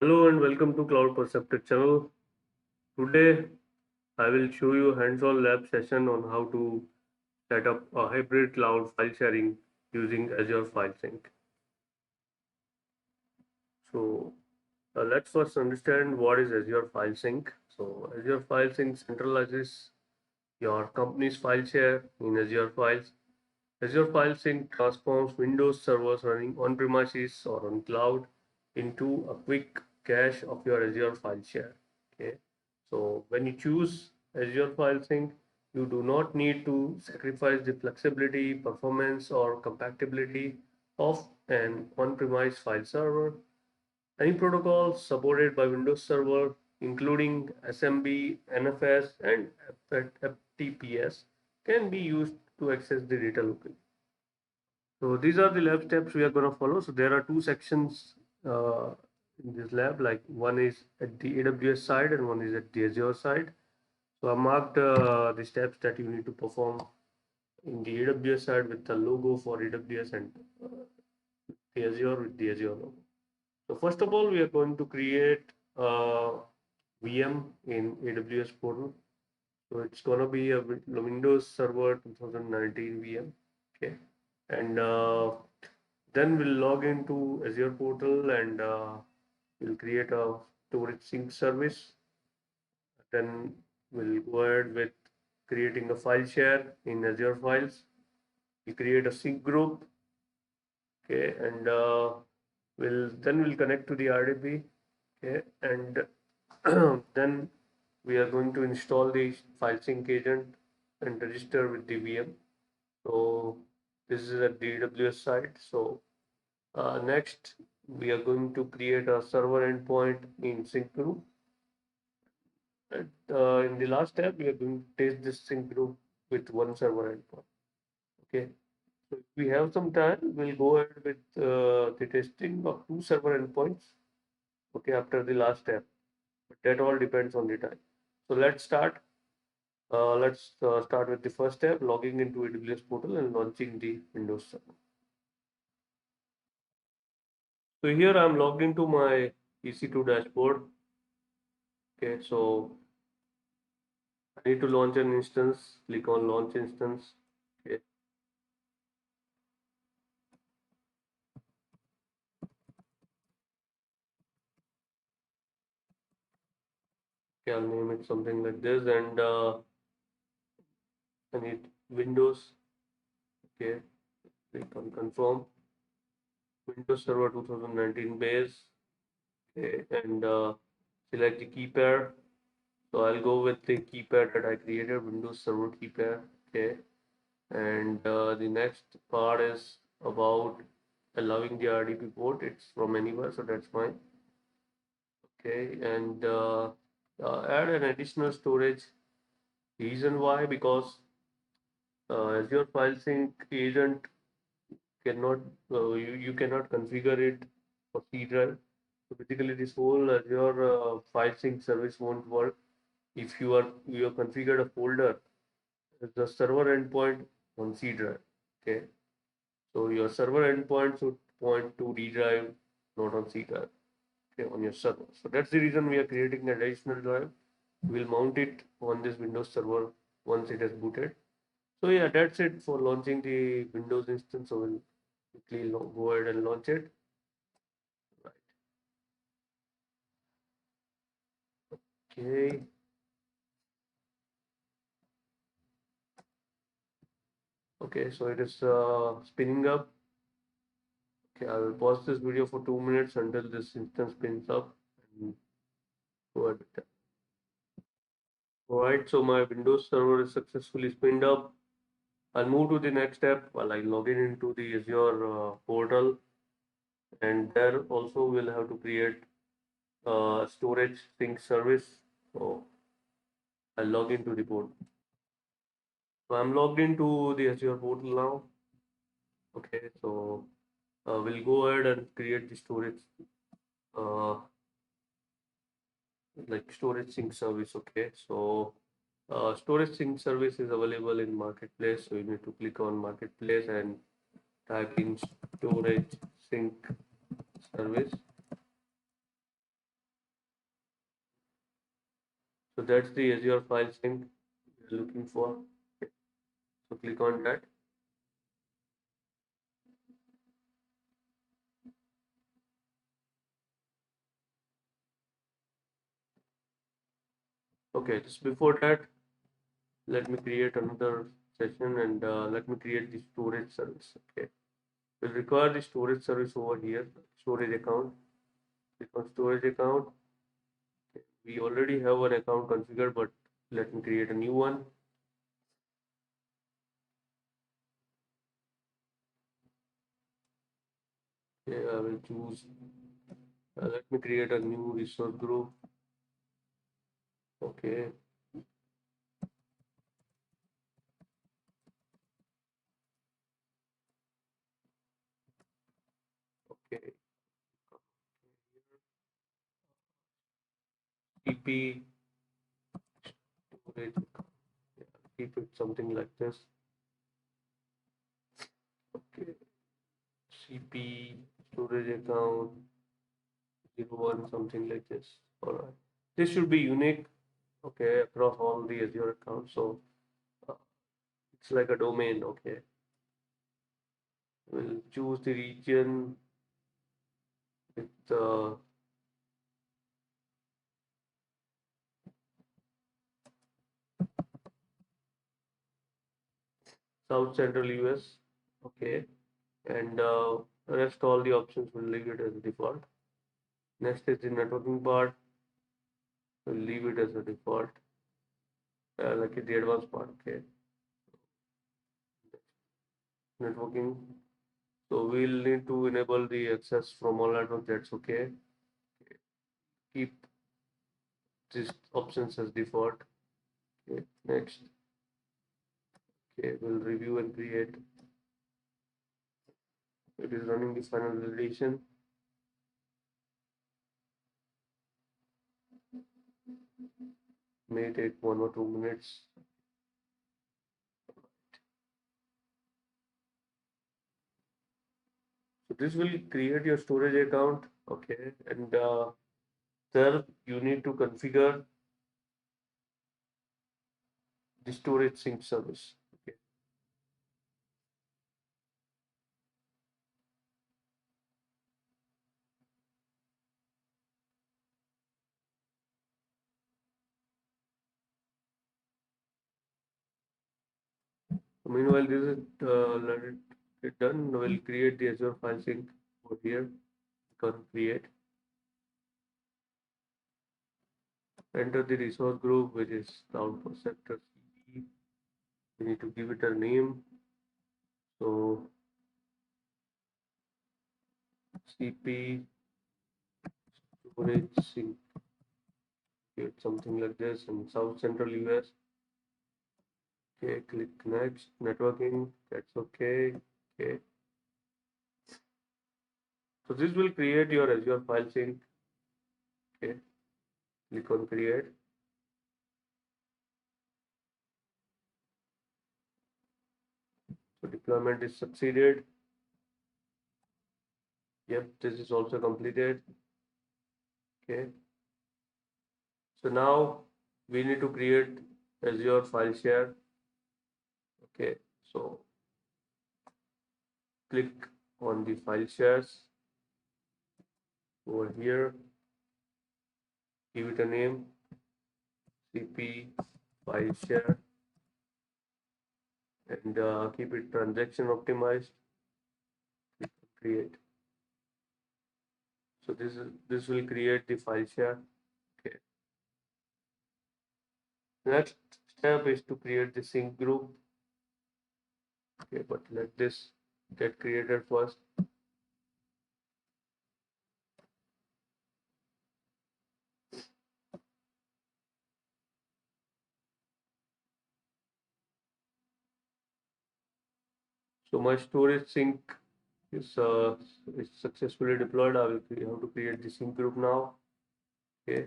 Hello and welcome to Cloud Perceptor channel. Today I will show you a hands-on lab session on how to set up a hybrid cloud file sharing using Azure File Sync. So let's first understand what is Azure File Sync. So Azure File Sync centralizes your company's file share in Azure Files. Azure File Sync transforms Windows servers running on-premises or on cloud into a quick cache of your Azure file share. Okay. So when you choose Azure File Sync, you do not need to sacrifice the flexibility, performance, or compatibility of an on-premise file server. Any protocol supported by Windows Server, including SMB, NFS, and FTPS, can be used to access the data locally. So these are the lab steps we are going to follow. So there are two sections uh, in this lab, like one is at the AWS side and one is at the Azure side. So I marked the steps that you need to perform in the AWS side with the logo for AWS and uh, the Azure with the Azure logo. So first of all, we are going to create a VM in AWS portal. So it's going to be a Windows Server 2019 VM. Okay. And then we'll log into Azure portal and we'll create a storage sync service. Then we'll go ahead with creating a file share in Azure Files. We create a sync group, okay, and we'll connect to the RDP, okay, and then we are going to install the file sync agent and register with the VM. So this is at the AWS side. So next, we are going to create a server endpoint in sync group. And in the last step, we are going to test this sync group with one server endpoint. Okay. So if we have some time, we'll go ahead with the testing of two server endpoints. Okay, after the last step. But that all depends on the time. So let's start. Let's start with the first step, logging into AWS portal and launching the Windows server. So here I'm logged into my EC2 dashboard. Okay, so I need to launch an instance. Click on launch instance. Okay, okay, I'll name it something like this, and I need Windows. Okay, click on confirm. Windows Server 2019 base. Okay, and select the key pair. So I'll go with the key pair that I created, Windows Server key pair. Okay, and the next part is about allowing the RDP port. It's from anywhere, so that's fine. Okay, and add an additional storage. Reason why? Because Azure File Sync agent cannot you cannot configure it for C drive. So basically, this whole Azure File Sync service won't work if you have configured a folder as the server endpoint on C drive. Okay, so your server endpoint should point to D drive, not on C drive. Okay, on your server. So that's the reason we are creating an additional drive. We'll mount it on this Windows server once it is booted. So yeah, that's it for launching the Windows instance. So we'll quickly go ahead and launch it. Right. Okay. Okay, so it is spinning up. Okay, I will pause this video for 2 minutes until this instance spins up and go ahead with that. Alright, so my Windows server is successfully spinned up. I'll move to the next step while I log in into the Azure portal, and there also we'll have to create storage sync service. So I'll log into the portal. So I'm logged into the Azure portal now. Okay, so we'll go ahead and create the storage, uh, like storage sync service. Okay, so storage sync service is available in Marketplace. So you need to click on Marketplace and type in storage sync service. that's the Azure File Sync we're looking for. Okay. So click on that. Okay, just before that, let me create another session and let me create the storage service. Okay, we'll require the storage service over here, storage account. Click on storage account. Okay. We already have an account configured, but let me create a new one. Okay, I will choose. Let me create a new resource group. Okay. Okay. TP storage. Yeah, keep it something like this. Okay. CP storage account 01 something like this. All right. This should be unique. Okay, across all the Azure accounts. So uh, it's like a domain. Okay. We'll choose the region with South Central US. Okay. And rest all the options will leave it as default. Next is the networking part. We'll leave it as a default. Like the advanced part. Okay. Networking. So we'll need to enable the access from all network. That's okay. Keep these options as default. Okay. Next. Okay. We'll review and create. It is running the final validation. May take 1 or 2 minutes. So this will create your storage account. Okay. And there you need to configure the storage sync service. Okay. So meanwhile, this is let it get done. We'll create the Azure File Sync over here. Click on create. Enter the resource group, which is the output sector CP. We need to give it a name. So CP storage sync, something like this, in South Central US. Okay, click next. Networking, that's okay. Okay. So this will create your Azure File Sync. Okay. Click on create. So deployment is succeeded. Yep, this is also completed. Okay. So now we need to create Azure file share. Okay. So click on the file shares over here. Give it a name. CP file share and keep it transaction optimized. Click on create. So this will create the file share. Okay. Next step is to create the sync group. Okay, but let this get created first. So my storage sync is successfully deployed. I will have to create the sync group now. Okay,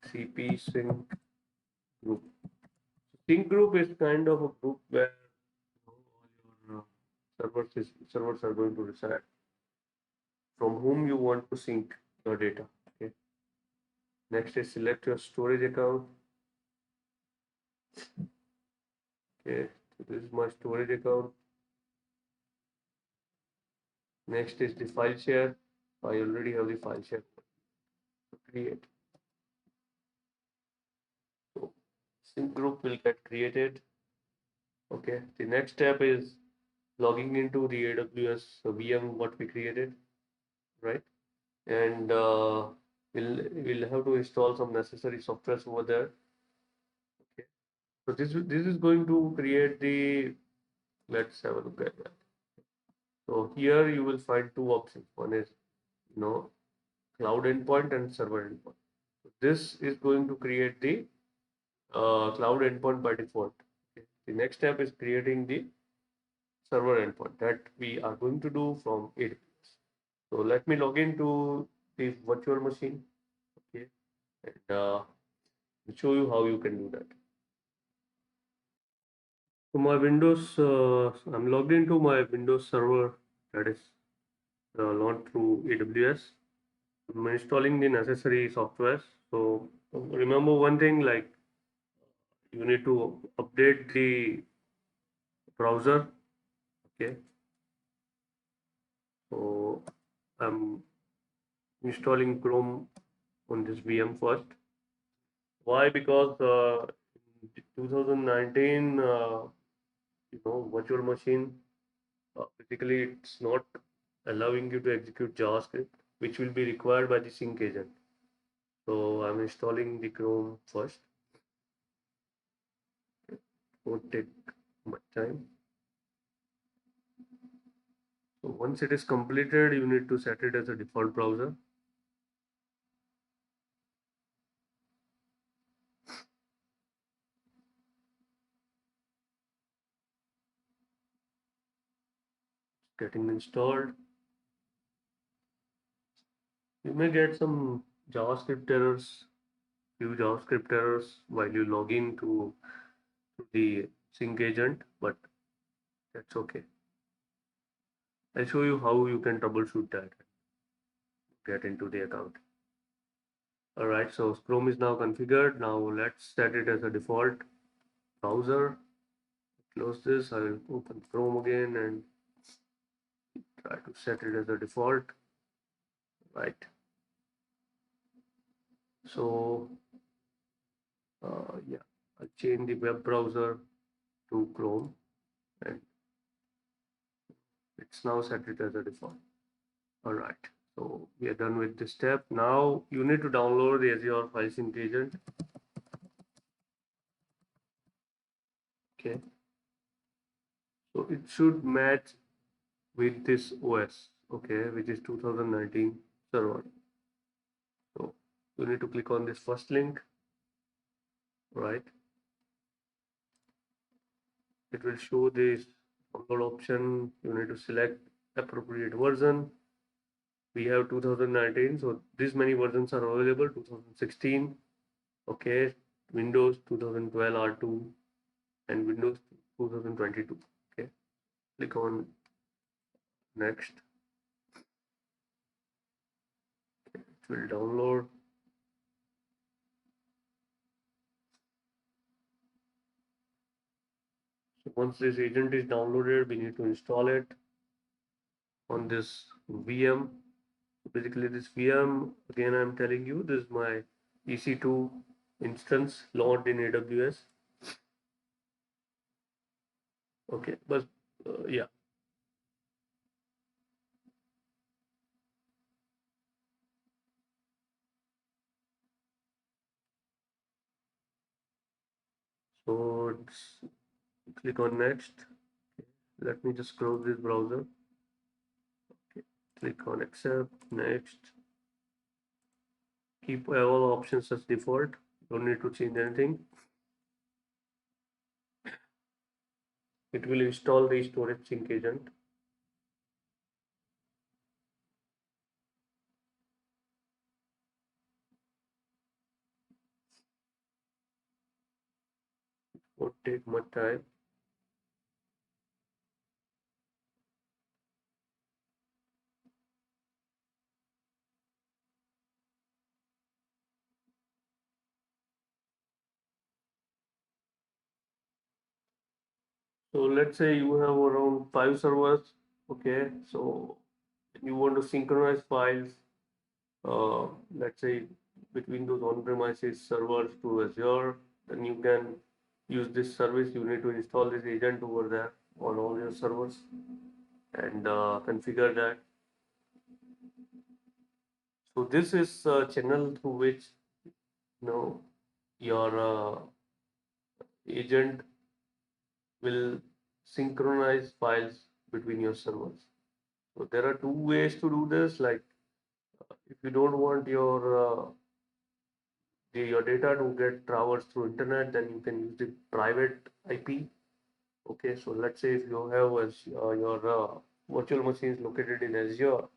CP sync group. Sync group is kind of a group where all your servers are going to reside, from whom you want to sync your data. Okay, Next is select your storage account. Okay, so this is my storage account. Next is the file share. I already have the file share. Create. So sync group will get created. Okay, the next step is logging into the AWS VM what we created, right? And we'll have to install some necessary softwares over there. Okay, so this is going to create the. Let's have a look at that. So here you will find two options. One is you know cloud endpoint and server endpoint. So this is going to create the cloud endpoint by default. Okay. The next step is creating the server endpoint that we are going to do from AWS. So let me log into the virtual machine. Okay, and show you how you can do that. So my Windows, I'm logged into my Windows server that is launched through AWS. I'm installing the necessary softwares. So remember one thing, like you need to update the browser. Okay, so I'm installing Chrome on this VM first. Why? Because in 2019, virtual machine, basically it's not allowing you to execute JavaScript, which will be required by the sync agent. So I'm installing the Chrome first. Won't take much time. So once it is completed, you need to set it as a default browser. Getting installed. You may get some JavaScript errors, few JavaScript errors while you log in to the sync agent, but that's okay. I'll show you how you can troubleshoot that, get into the account. All right, so Chrome is now configured. Now let's set it as a default browser. Close this. I will open Chrome again and try to set it as a default. Right. So yeah, I'll change the web browser to Chrome, and it's now set it as a default. All right. So we are done with this step. Now you need to download the Azure File Sync agent. Okay. So it should match with this OS, okay, which is 2019 server. So you need to click on this first link, right? It will show this download option. You need to select appropriate version. We have 2019, so this many versions are available. 2016, okay, Windows 2012 R2 and Windows 2022. Okay, click on next. It will download. So once this agent is downloaded, we need to install it on this VM. Basically, this VM, again, I'm telling you, this is my EC2 instance launched in AWS. Okay, but yeah. So click on next. Okay. Let me just close this browser. Okay. Click on accept, next. Keep all options as default. Don't need to change anything. It will install the storage sync agent. Won't take much time. So let's say you have around 5 servers. Okay, so you want to synchronize files, uh, let's say between those on-premises servers to Azure, then you can use this service. You need to install this agent over there on all your servers and configure that. So this is a channel through which your agent will synchronize files between your servers. So there are two ways to do this. Like if you don't want your data to get traversed through internet, then you can use the private IP. Okay, so let's say if you have your virtual machines located in Azure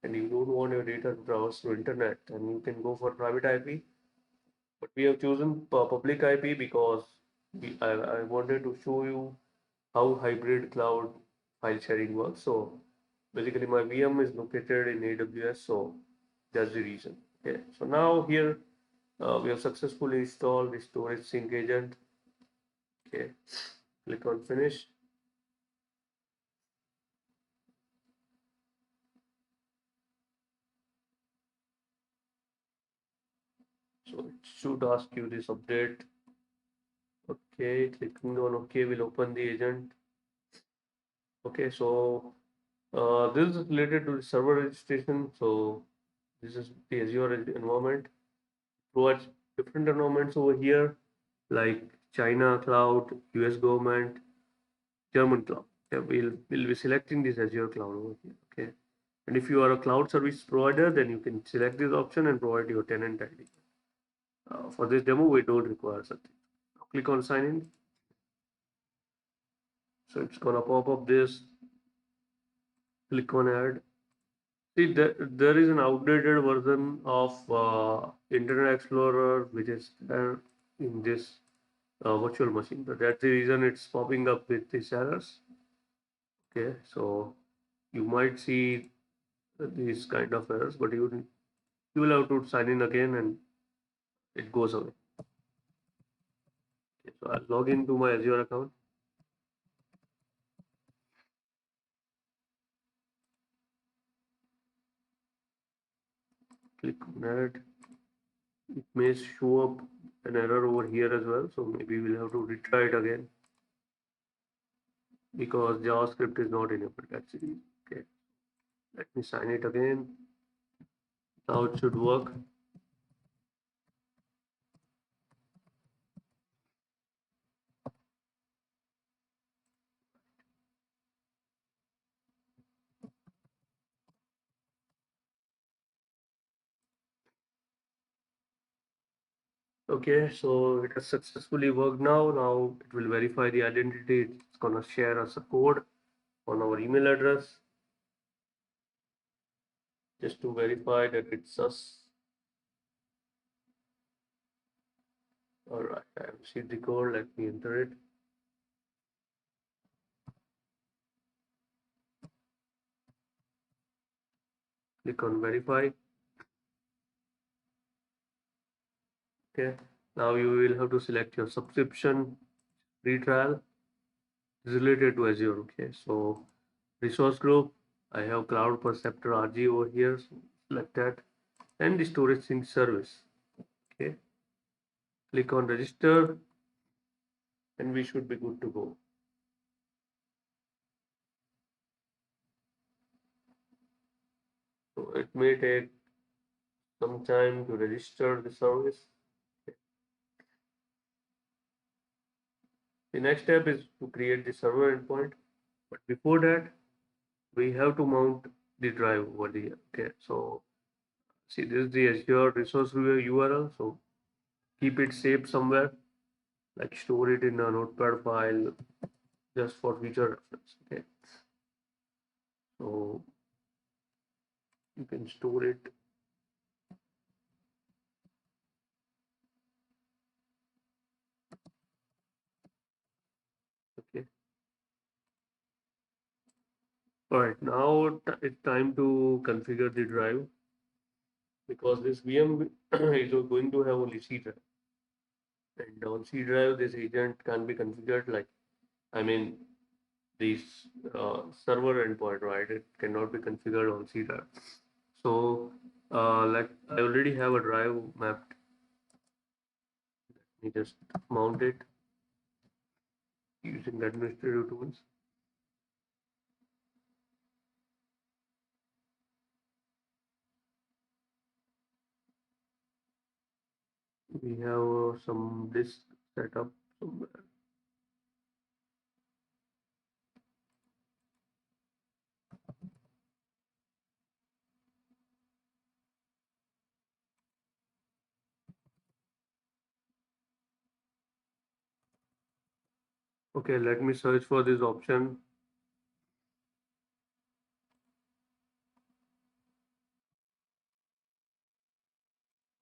and you don't want your data to traverse through internet, then you can go for private IP. But we have chosen public IP because I wanted to show you how hybrid cloud file sharing works. So basically my VM is located in AWS, so that's the reason. Okay, so now here we have successfully installed the storage sync agent. Okay, click on finish. So it should ask you this update. Okay, clicking on OK will open the agent. Okay, so this is related to the server registration. So this is the Azure environment. Provides different environments over here, like China cloud, US government, German cloud. Yeah, we'll be selecting this Azure cloud over here. Okay. And if you are a cloud service provider, then you can select this option and provide your tenant ID. For this demo, we don't require something. Click on sign in. So it's gonna pop up this. Click on add. See, there is an outdated version of Internet Explorer which is there in this virtual machine. So that's the reason it's popping up with these errors. Okay, so you might see these kind of errors, but you will have to sign in again and it goes away. Okay, so I'll log into my Azure account. Click on add. It may show up an error over here as well, so maybe we'll have to retry it again because JavaScript is not enabled actually. Okay, let me sign it again. Now it should work. Okay, so it has successfully worked now. Now it will verify the identity. It's gonna share us a code on our email address just to verify that it's us. All right, I have received the code. Let me enter it. Click on verify. Okay, now you will have to select your subscription. Free trial is related to Azure. Okay, so resource group, I have Cloud Perceptor RG over here. So select that and the storage sync service. Okay, click on register and we should be good to go. So it may take some time to register the service. The next step is to create the server endpoint, but before that, we have to mount the drive over here. Okay, so see, this is the Azure resource URL. So keep it saved somewhere, like store it in a notepad file just for future reference. Okay, so you can store it. Okay, all right, now it's time to configure the drive because this VM is going to have only C drive, and on C drive this agent can be configured like, I mean, this server endpoint, right? It cannot be configured on C drive. So like I already have a drive mapped. Let me just mount it using the administrative tools. We have some disk set up somewhere. Okay, let me search for this option.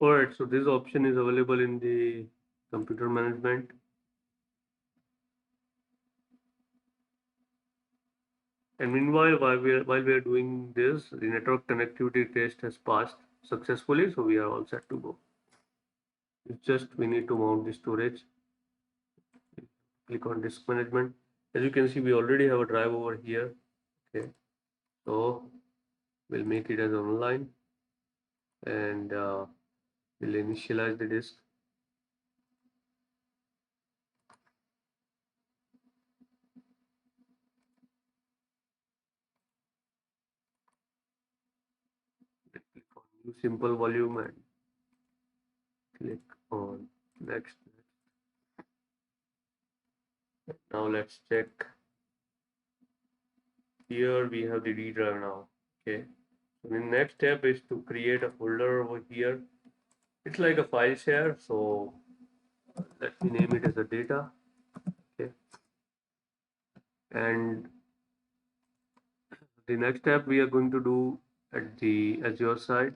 Alright, so this option is available in the computer management. And meanwhile, while we are doing this, the network connectivity test has passed successfully, so we are all set to go. It's just we need to mount the storage. Click on disk management. As you can see, we already have a drive over here. Okay, so we'll make it as online, and we'll initialize the disk. Click on new simple volume and click on next. Now let's check. Here we have the D drive now. Okay, so the next step is to create a folder over here. It's like a file share, so let me name it as a data. Okay, and the next step we are going to do at the Azure side.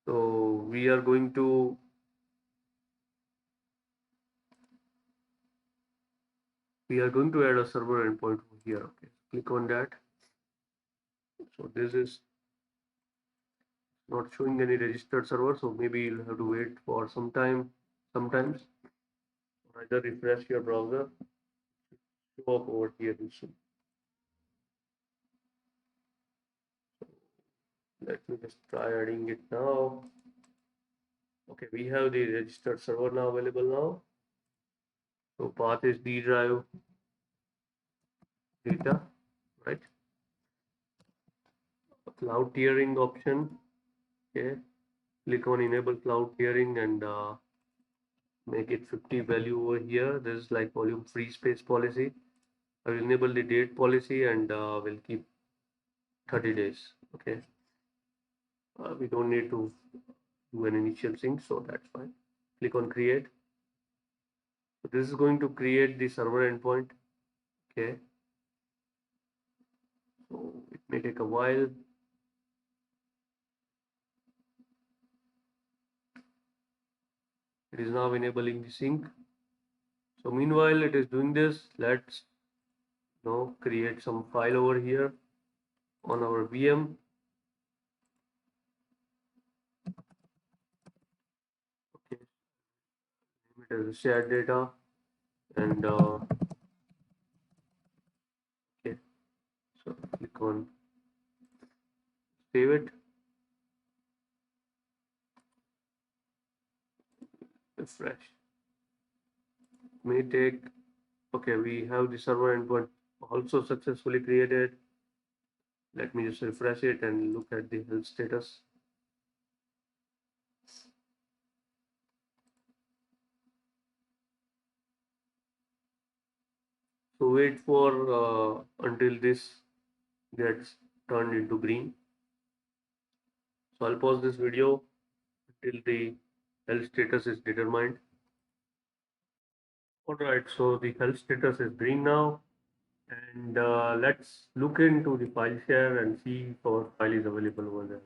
So we are going to add a server endpoint over here. Okay, click on that. So this is not showing any registered server, so maybe you'll have to wait for some time. Sometimes, or either refresh your browser. Show up over here soon. Let me just try adding it now. Okay, we have the registered server now available now. So path is D drive data, right? Cloud tiering option. Okay, click on enable cloud tiering and make it 50 value over here. This is like volume free space policy. I will enable the date policy and we'll keep 30 days. Okay, we don't need to do an initial sync, so that's fine. Click on create. So this is going to create the server endpoint. Okay, so it may take a while. It is now enabling the sync. So meanwhile it is doing this, let's now create some file over here on our VM. Okay, name it as a shared data and okay, so click on save it, refresh. It may take, okay, we have the server endpoint also successfully created. Let me just refresh it and look at the health status. So wait for until this gets turned into green. So I'll pause this video until the health status is determined. Alright, so the health status is green now, and let's look into the file share and see if our file is available over there.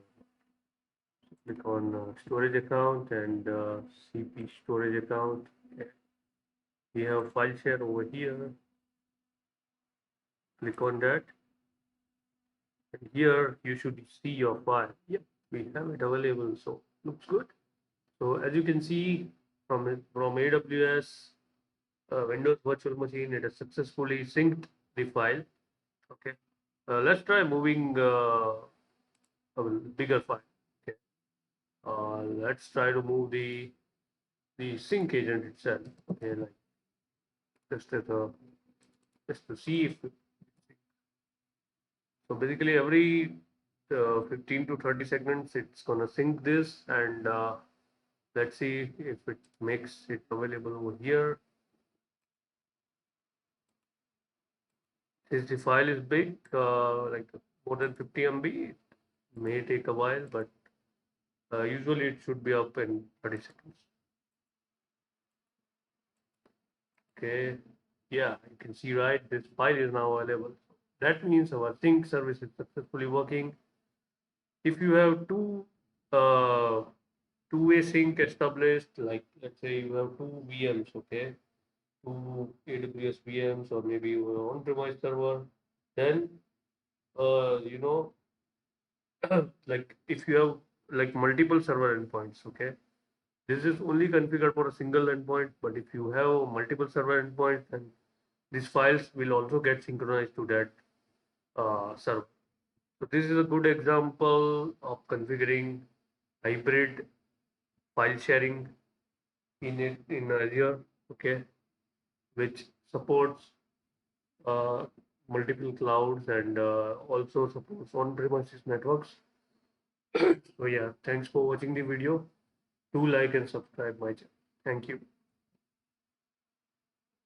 So click on storage account and CP storage account. Okay. We have file share over here. Click on that, and here you should see your file. Yep, we have it available, so looks good. So as you can see from AWS, Windows virtual machine. It has successfully synced the file. Okay. Let's try moving a bigger file. Okay. Let's try to move the sync agent itself. Okay, like just as a just to see if so basically every 15 to 30 seconds it's gonna sync this and let's see if it makes it available over here. Since the file is big, like more than 50 MB, it may take a while, but usually it should be up in 30 seconds. Okay, yeah, you can see right, this file is now available. That means our sync service is successfully working. If you have uh, two-way sync established, like let's say you have two VMs, okay, two AWS VMs or maybe your on-premise server, then you know, like if you have like multiple server endpoints, okay, this is only configured for a single endpoint, but if you have multiple server endpoints, then these files will also get synchronized to that server. So this is a good example of configuring hybrid file sharing in Azure, okay, which supports uh, multiple clouds and also supports on-premises networks. So yeah, thanks for watching the video. Do like and subscribe my channel. Thank you.